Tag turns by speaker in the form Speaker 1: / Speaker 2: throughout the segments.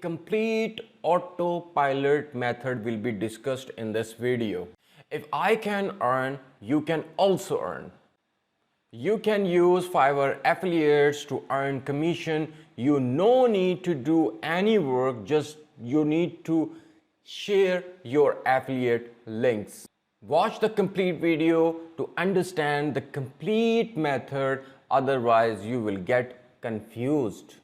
Speaker 1: complete autopilot method will be discussed in this video. If I can earn, you can also earn. You can use Fiverr affiliates to earn commission. You no need to do any work, just you need to share your affiliate links. Watch the complete video to understand the complete method, otherwise you will get confused.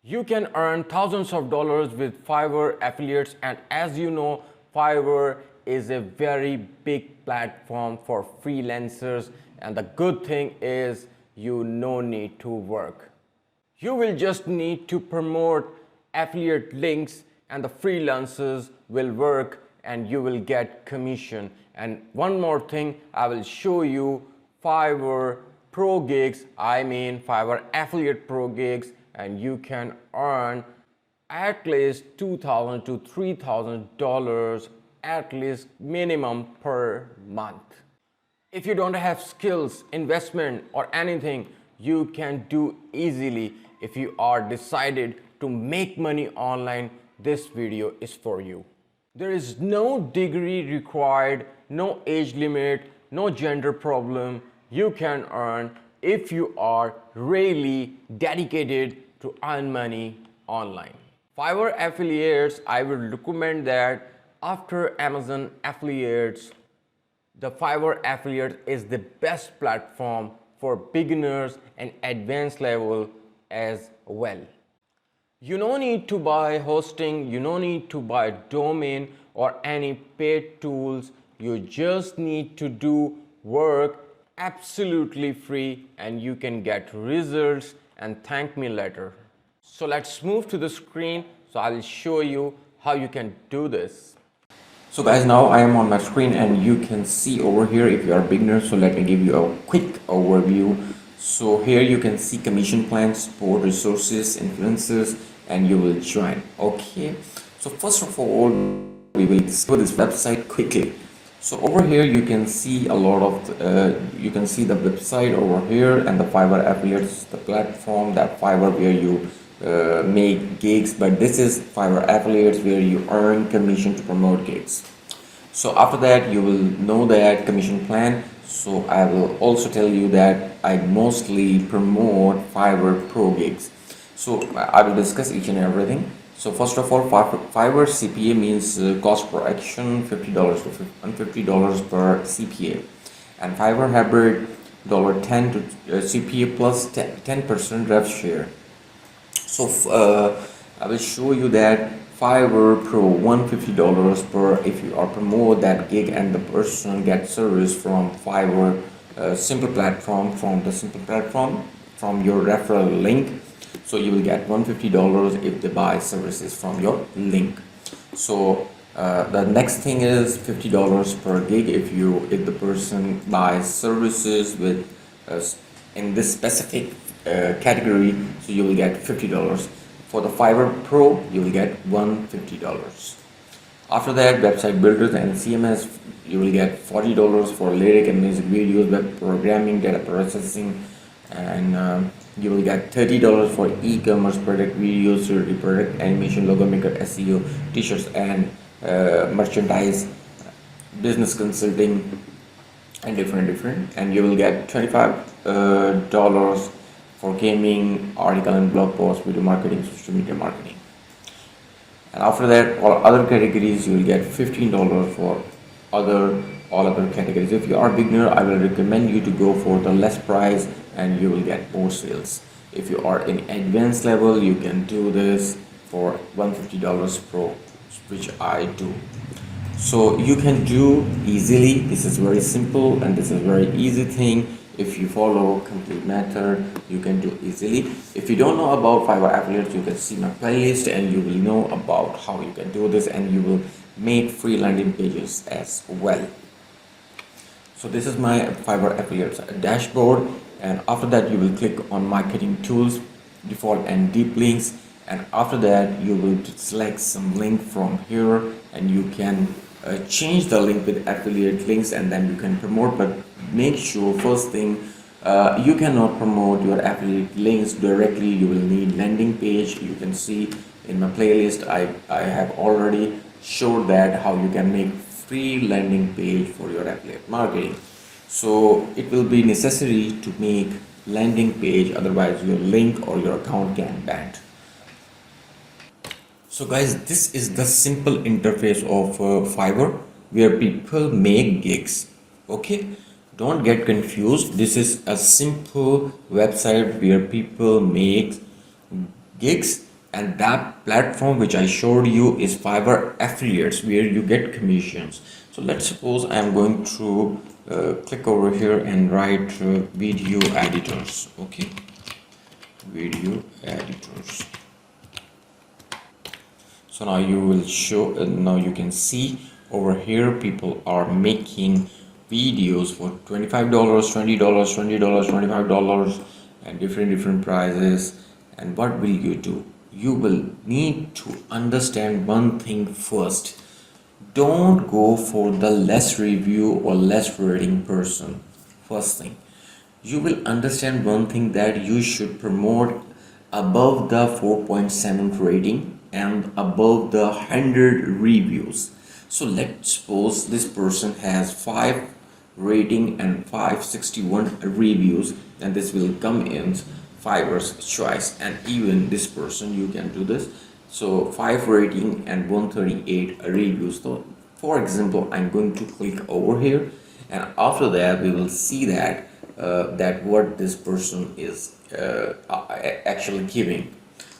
Speaker 1: You can earn thousands of dollars with Fiverr affiliates, and as you know, Fiverr is a very big platform for freelancers, and the good thing is you no need to work. You will just need to promote affiliate links and the freelancers will work and you will get commission. And one more thing, I will show you Fiverr Pro gigs, Fiverr affiliate pro gigs, and you can earn at least $2,000 to $3,000 at least minimum per month. If you don't have skills, investment or anything, you can do easily. If you are decided to make money online, this video is for you. There is no degree required, no age limit, no gender problem. You can earn if you are really dedicated to earn money online. Fiverr affiliates, I would recommend that after Amazon affiliates, the Fiverr affiliate is the best platform for beginners and advanced level as well. You don't need to buy hosting, you don't need to buy domain or any paid tools. You just need to do work absolutely free and you can get results and thank me later. So let's move to the screen. So I'll show you how you can do this. So guys, now I am on my screen and you can see over here if you are a beginner. So let me give you a quick overview. So here you can see commission plans, support resources, influencers, and you will join. Okay, so first of all, we will discover this website quickly. So over here you can see a lot of you can see the website over here and the Fiverr affiliates, the platform that Fiverr where you make gigs, but this is Fiverr affiliates where you earn commission to promote gigs. So after that you will know that commission plan. So I will also tell you that I mostly promote Fiverr Pro gigs. So I will discuss each and everything. So first of all, Fiverr CPA means cost per action, $50 to $150 per CPA, and Fiverr hybrid $10 to CPA plus 10% rev share. So I will show you that Fiverr Pro $150 per if you are promote that gig and the person gets service from Fiverr simple platform, from your referral link. So you will get $150 if they buy services from your link. So the next thing is $50 per gig if the person buys services with in this specific category. So you will get $50. For the Fiverr Pro, you will get $150. After that, website builders and CMS, you will get $40 for lyric and music videos, web programming, data processing, and you will get $30 for e-commerce product videos, product animation, logo maker, SEO, t-shirts and merchandise, business consulting, and different. And you will get $25 for gaming, article and blog post, video marketing, social media marketing. And after that, all other categories you will get $15 for all other categories. If you are a beginner, I will recommend you to go for the less price and you will get more sales. If you are in advanced level, you can do this for $150 pro, which I do. So you can do easily. This is very simple and this is very easy thing. If you follow complete method, you can do easily. If you don't know about Fiverr affiliates, you can see my playlist and you will know about how you can do this, and you will make free landing pages as well. So this is my Fiverr affiliates dashboard, and after that you will click on marketing tools, default and deep links, and after that you will select some link from here and you can change the link with affiliate links and then you can promote. But make sure first thing, you cannot promote your affiliate links directly. You will need landing page. You can see In my playlist, I have already showed that how you can make free landing page for your affiliate marketing. So it will be necessary to make landing page, otherwise your link or your account can banned. So guys, this is the simple interface of Fiverr where people make gigs. Okay, don't get confused. This is a simple website where people make gigs, and that platform which I showed you is Fiverr affiliates where you get commissions. So let's suppose I am going to click over here and write video editors. Okay, video editors. So now you will show, now you can see over here people are making videos for $25, $20, $20, $25 and different prices. And what will you do? You will need to understand one thing first. Don't go for the less review or less rating person. First thing, you will understand one thing, that you should promote above the 4.7 rating and above the 100 reviews. So let's suppose this person has 5 rating and 561 reviews, and this will come in Fiverr's choice. And even this person, you can do this. So 5 rating and 138 reviews. So for example, I'm going to click over here, and after that we will see that what this person is actually giving.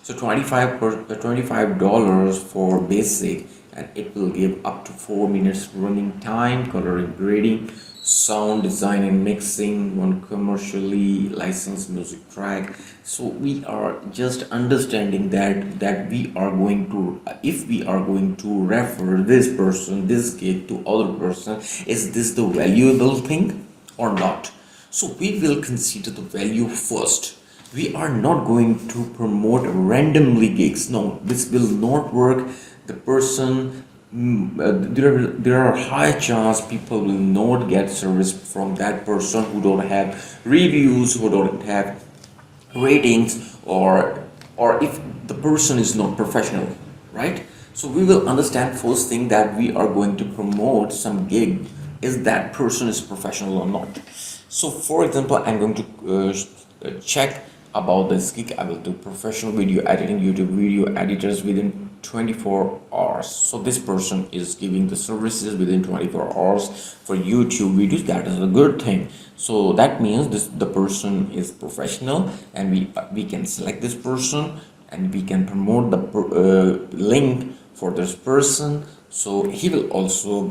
Speaker 1: So $25 for basic, and it will give up to 4 minutes running time, coloring, grading, sound design and mixing, one commercially licensed music track. So we are just understanding that we are going to, if we are going to refer this person, this gig to other person, is this the valuable thing or not? So we will consider the value first. We are not going to promote randomly gigs. No, this will not work. The person, there are high chance people will not get service from that person who don't have reviews, who don't have ratings, or if the person is not professional, right? So we will understand first thing that we are going to promote some gig, is that person is professional or not. So for example, I'm going to check about this gig. I will do professional video editing, YouTube video editors within 24 hours. So this person is giving the services within 24 hours for YouTube videos. That is a good thing. So that means the person is professional, and we can select this person and we can promote the link for this person. So he will also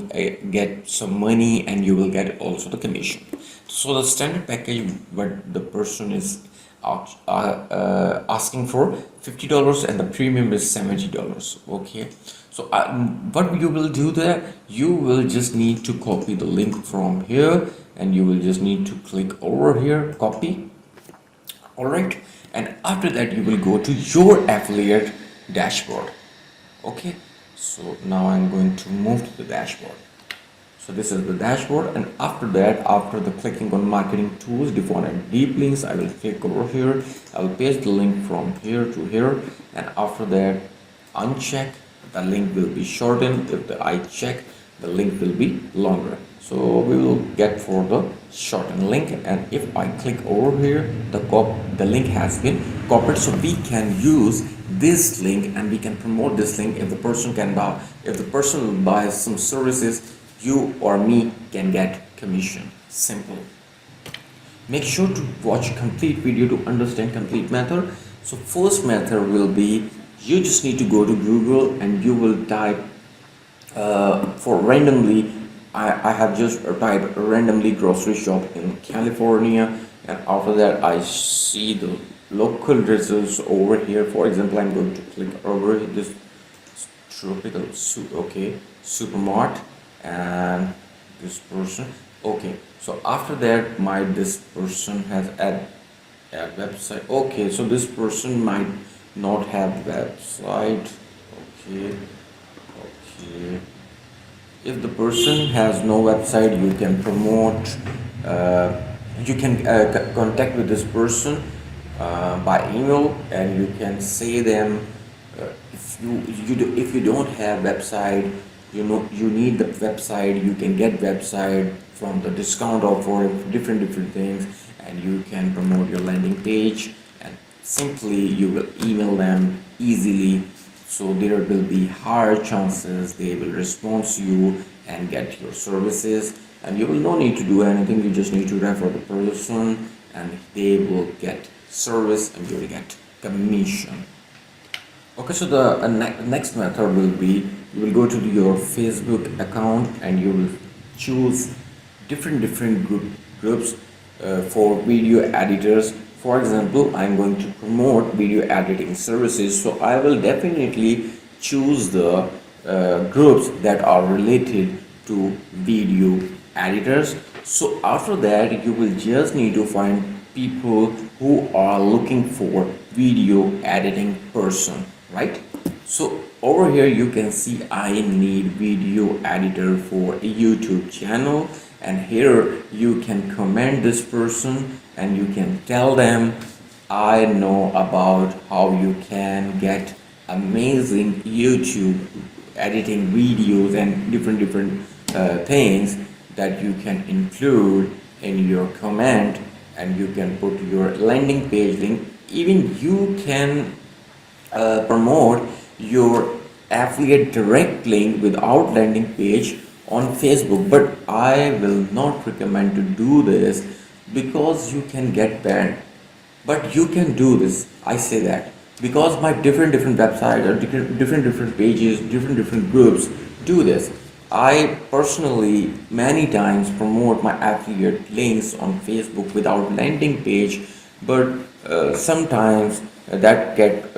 Speaker 1: get some money, and you will get also the commission. So the standard package, what the person is asking for $50, and the premium is $70. Okay, so what you will do there, you will just need to copy the link from here, and you will just need to click over here, copy. All right, and after that you will go to your affiliate dashboard. Okay, so now I'm going to move to the dashboard. So this is the dashboard, and after that, after the clicking on marketing tools, default and deep links, I will click over here. I will paste the link from here to here, and after that uncheck, the link will be shortened. If I check, the link will be longer. So we will get for the shortened link, and if I click over here, the link has been copied. So we can use this link and we can promote this link. If the person can buy, if the person buys some services, you or me can get commission. Simple. Make sure to watch complete video to understand complete method. So first method will be, you just need to go to Google and you will type for randomly, I have just typed randomly grocery shop in California, and after that I see the local results over here. For example, I'm going to click over this tropical supermart, and this person. Okay, so after that this person has a website. Okay, so this person might not have website. Okay, if the person has no website, you can promote, you can contact with this person by email, and you can say them, If you don't have website, you need the website. You can get website from the discount offer, different things, and you can promote your landing page, and simply you will email them easily, so there will be higher chances they will respond to you and get your services, and you will no need to do anything. You just need to refer the person and they will get service and you will get commission. Okay, so the next method will be, you will go to your Facebook account and you will choose different groups for video editors. For example, I'm going to promote video editing services, so I will definitely choose the groups that are related to video editors. So after that, you will just need to find people who are looking for video editing person, right? So over here you can see I need video editor for a YouTube channel, and here you can comment this person and you can tell them, I know about how you can get amazing YouTube editing videos and different things that you can include in your comment, and you can put your landing page link. Even you can promote your affiliate direct link without landing page on Facebook, but I will not recommend to do this because you can get banned. But you can do this, I say that, because my different websites or different pages, different groups do this. I personally many times promote my affiliate links on Facebook without landing page, but sometimes that get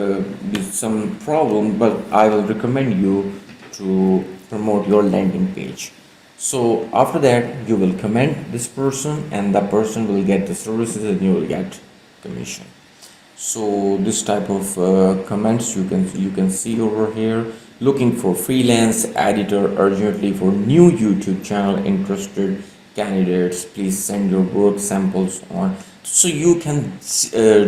Speaker 1: some problem, but I will recommend you to promote your landing page. So after that you will comment this person and the person will get the services and you will get commission. So this type of comments you can see over here. Looking for freelance editor urgently for new YouTube channel. Interested candidates, please send your work samples on. So you can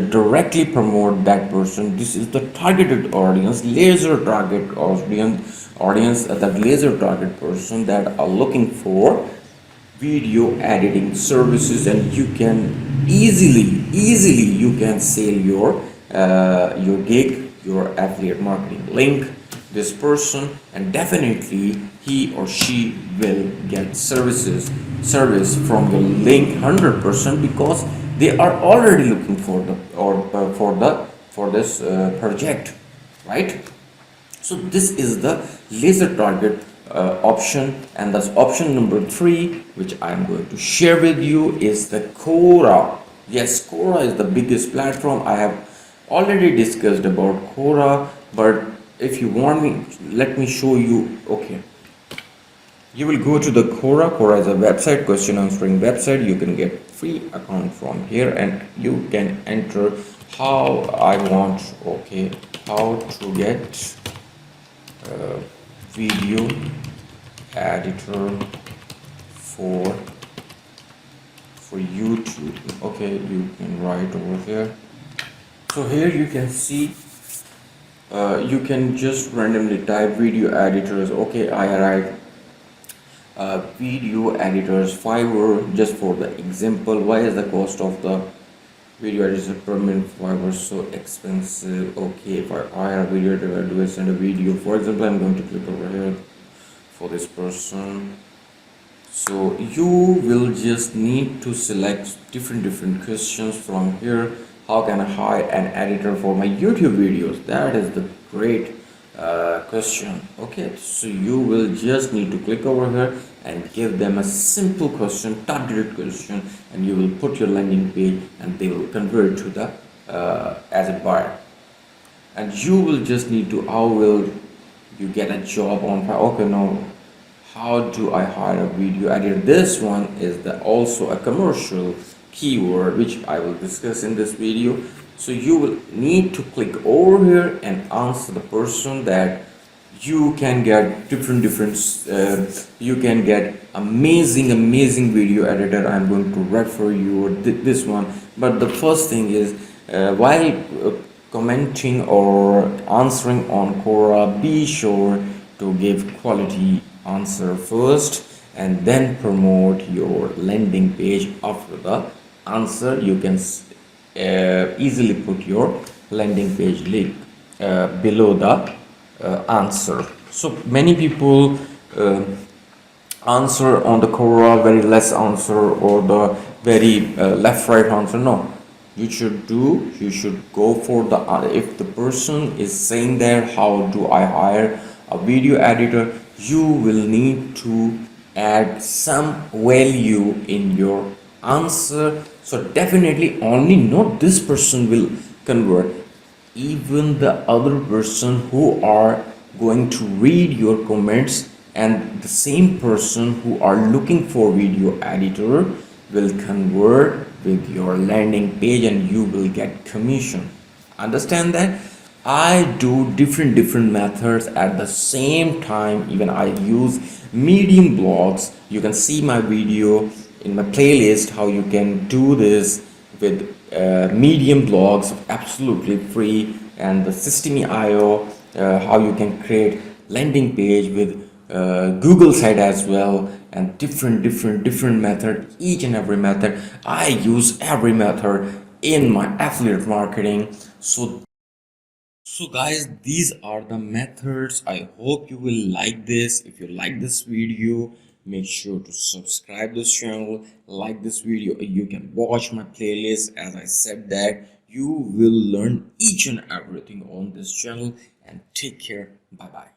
Speaker 1: directly promote that person. This is the targeted audience, laser target audience, that laser target person that are looking for video editing services, and you can easily you can sell your gig, your affiliate marketing link this person, and definitely he or she will get service from the link 100%, because they are already looking for this project, right? So this is the laser target option, and that's option number 3, which I'm going to share with you, is the Quora. Yes, Quora is the biggest platform. I have already discussed about Quora, but if you want me, let me show you. Okay, you will go to the Quora. Quora is a website, question answering website. You can get free account from here, and you can enter how I want. Okay, how to get video editor for YouTube. Okay, you can write over here. So here you can see you can just randomly type video editors. Okay, I write video editors Fiverr just for the example. Why is the cost of the video editor per minute Fiverr so expensive? Okay, if I hire a video editor, do I send a video? For example, I'm going to click over here for this person. So you will just need to select different questions from here. How can I hire an editor for my YouTube videos? That is the great question. Okay, so you will just need to click over here and give them a simple question, targeted question, and you will put your landing page and they will convert to the as a buyer. And you will just need to, how will you get a job on? Okay, no, how do I hire a video editor? This one is also a commercial keyword, which I will discuss in this video. So you will need to click over here and answer the person that you can get different you can get amazing video editor. I'm going to refer you this one, but the first thing is while commenting or answering on Quora, be sure to give quality answer first and then promote your landing page after the answer. You can easily put your landing page link below the answer. So many people answer on the Quora, very less answer, or the very left right answer. No, you should go for the if the person is saying there, how do I hire a video editor, you will need to add some value in your answer. So definitely only not this person will convert, even the other person who are going to read your comments, and the same person who are looking for video editor will convert with your landing page and you will get commission. Understand that? I do different methods at the same time. Even I use medium blogs. You can see my video in my playlist how you can do this with medium blogs absolutely free, and the system.io how you can create landing page with Google site as well, and different method. Each and every method I use every method in my affiliate marketing. So guys, these are the methods. I hope you will like this. If you like this video, make sure to subscribe this channel, like this video. You can watch my playlist. As I said that you will learn each and everything on this channel, and take care. Bye bye.